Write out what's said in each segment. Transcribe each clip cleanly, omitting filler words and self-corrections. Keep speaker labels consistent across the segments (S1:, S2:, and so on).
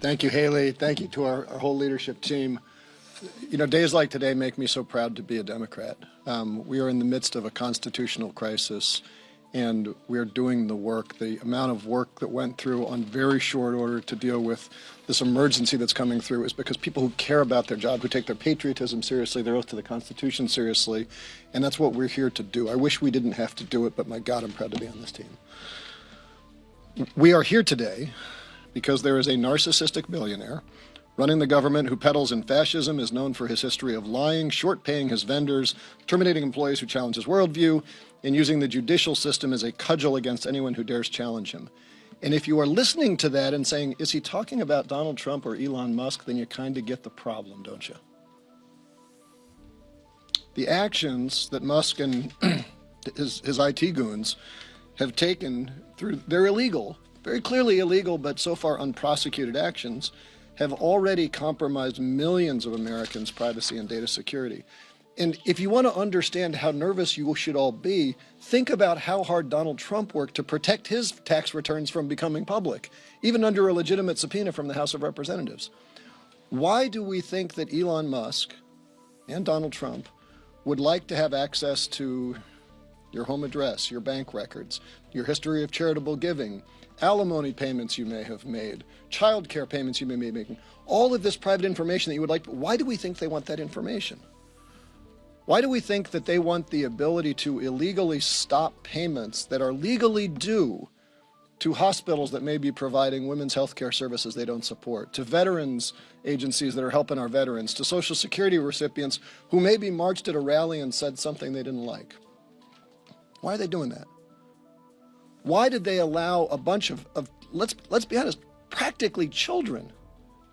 S1: Thank you, Haley. Thank you to our whole leadership team. You know, days like today make me so proud to be a Democrat. We are in the midst of a constitutional crisis, and we're doing the work. The amount of work that went through on very short order to deal with this emergency that's coming through is because people who care about their job, who take their patriotism seriously, their oath to the Constitution seriously, and that's what we're here to do. I wish we didn't have to do it, but my God, I'm proud to be on this team. We are here today because there is a narcissistic billionaire running the government who peddles in fascism, is known for his history of lying, short-paying his vendors, terminating employees who challenge his worldview, and using the judicial system as a cudgel against anyone who dares challenge him. And if you are listening to that and saying, is he talking about Donald Trump or Elon Musk, then you kind of get the problem, don't you? The actions that Musk and his IT goons have taken through, they're illegal, very clearly illegal, but so far unprosecuted actions, have already compromised millions of Americans' privacy and data security. And if you want to understand how nervous you should all be, think about how hard Donald Trump worked to protect his tax returns from becoming public, even under a legitimate subpoena from the House of Representatives. Why do we think that Elon Musk and Donald Trump would like to have access to your home address, your bank records, your history of charitable giving, alimony payments you may have made, child care payments you may be making, all of this private information that you would like? Why do we think they want that information? Why do we think that they want the ability to illegally stop payments that are legally due to hospitals that may be providing women's health care services they don't support, to veterans agencies that are helping our veterans, to Social Security recipients who maybe marched at a rally and said something they didn't like? Why are they doing that? Why did they allow a bunch of let's be honest, practically children,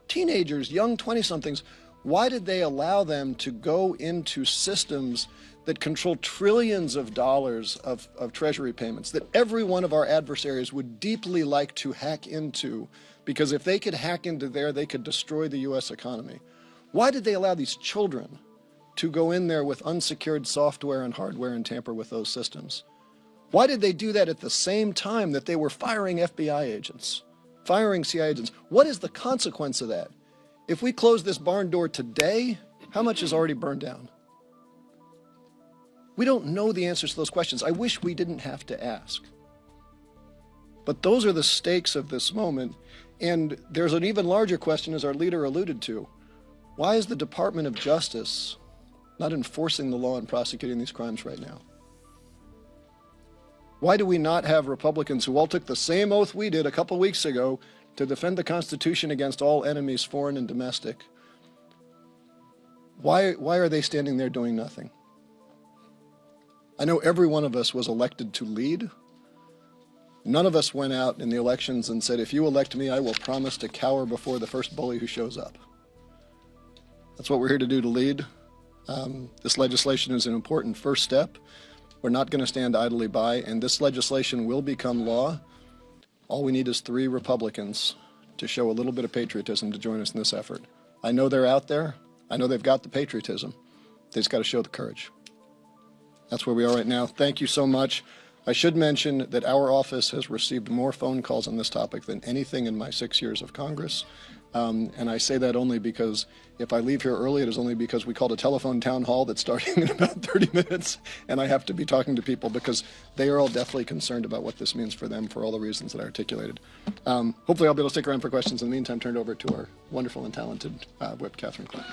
S1: teenagers, young 20-somethings, why did they allow them to go into systems that control trillions of dollars of Treasury payments that every one of our adversaries would deeply like to hack into? Because if they could hack into there, they could destroy the U.S. economy. Why did they allow these children to go in there with unsecured software and hardware and tamper with those systems? Why did they do that at the same time that they were firing FBI agents, firing CIA agents? What is the consequence of that? If we close this barn door today, how much is already burned down? We don't know the answers to those questions. I wish we didn't have to ask. But those are the stakes of this moment. And there's an even larger question, as our leader alluded to. Why is the Department of Justice not enforcing the law and prosecuting these crimes right now? Why do we not have Republicans who all took the same oath we did a couple weeks ago to defend the Constitution against all enemies, foreign and domestic? Why are they standing there doing nothing? I know every one of us was elected to lead. None of us went out in the elections and said, if you elect me, I will promise to cower before the first bully who shows up. That's what we're here to do, to lead. This legislation is an important first step. We're not going to stand idly by, and this legislation will become law. All we need is 3 Republicans to show a little bit of patriotism to join us in this effort. I know they're out there. I know they've got the patriotism. They just got to show the courage. That's where we are right now. Thank you so much. I should mention that our office has received more phone calls on this topic than anything in my 6 years of Congress. And I say that only because if I leave here early, it is only because we called a telephone town hall that's starting in about 30 minutes, and I have to be talking to people because they are all deathly concerned about what this means for them for all the reasons that I articulated. Hopefully I'll be able to stick around for questions. In the meantime, turn it over to our wonderful and talented whip, Catherine Clark.